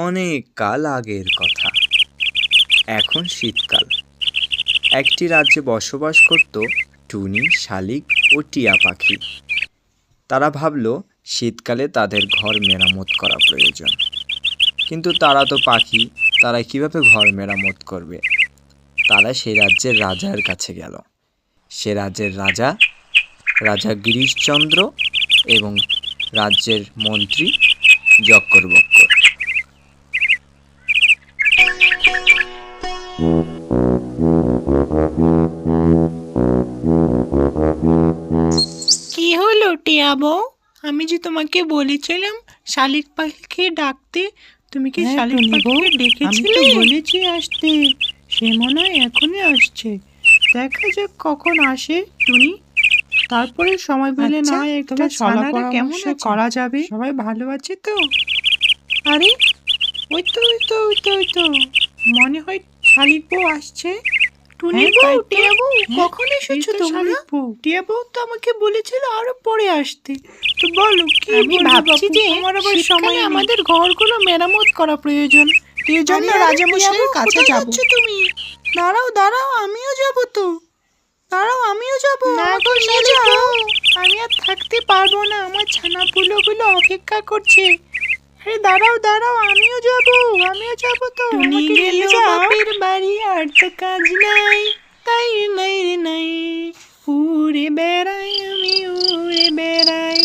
অনেক কাল আগের কথা। এখন শীতকাল। একটি রাজ্যে বসবাস করত টুনি, শালিক ও টিয়া পাখি। তারা ভাবল শীতকালে তাদের ঘর মেরামত করা প্রয়োজন। কিন্তু তারা তো পাখি, তারা কিভাবে ঘর মেরামত করবে? তারা সেই রাজ্যের রাজার কাছে গেল। সে রাজ্যের রাজা গিরিশচন্দ্র এবং রাজ্যের মন্ত্রী যক্কর-বক্কর। কি হলো টিয়া বউ? আমি যে তোমাকে বলেছিলাম শালিক পাখিকে ডাকতে, তুমি কি শালিক পাখিকে ডেকেছিলে? আমি তো বলেছি আসতে, সে মনে হয় এখনই আসছে। দেখা যাক কখন আসে টুনি, তারপরে সময় পেলে না হয় একটা সলা পরামর্শ করা যাবে। সবাই ভালো আছে তো? আরে ওই তো মনে হয় শালিক বউ আসছে। টুনি বউ, টিয়া বউ, কখন এসেছো তোমরা? টিয়া বউ তো আমাকে বলেছিল আরো পরে আসতে। তো বলো কি? আমি ভাবছি যে আমার আবার সময় আমাদের ঘরগুলো মেরামত করা প্রয়োজন। এই জন্য রাজামশাইয়ের কাছে যাব। তুমি দাঁড়াও, আমিও যাব তো। আমিও যাব। না গো, নিয়ে যাও। আমি আর থাকতে পারবো না, আমার ছানাপুলোগুলো অপেক্ষা করছে। আরে দাঁড়াও, আমিও যাব তো। টুনি গেল বাপের বাড়ি, আর তো কাজ নাই, তাই নাই রে নাই। উড়ে বেড়াই, আমি উড়ে বেড়াই।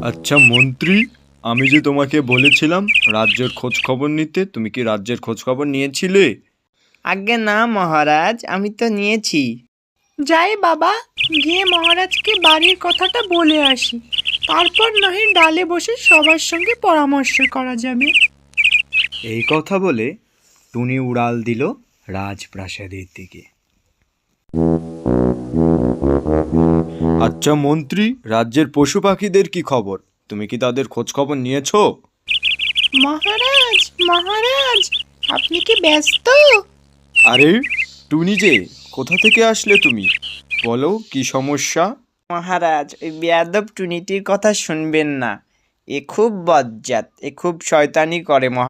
আচ্ছা মন্ত্রী, আমি যে তোমাকে বলেছিলাম রাজ্যের খোঁজ খবর নিতে, তুমি কি রাজ্যের খোঁজ খবর নিয়েছিলে? আজ্ঞে না মহারাজ, আমি তো নিয়েছি। যাই বাবা, গিয়ে মহারাজকে বাড়ির কথাটা বলে আসি, তারপর নয় ডালে বসে সবার সঙ্গে পরামর্শ করা যাবে। এই কথা বলে টুনি উড়াল দিল রাজপ্রাসাদের দিকে। আচ্ছা মন্ত্রী, রাজ্যের পশু পাখিদের কি খবর? তুমি কি তাদের খোঁজ খবর নিয়েছো? মহারাজ, আপনি কি ব্যস্ত? আরে টুনি যে, কোথা থেকে আসলে তুমি? বলো কি সমস্যা? মহারাজ, ওই বেয়াদব টুনিটির কথা শুনবেন না। এ খুব বজ্জাত, এ খুব শয়তানি করে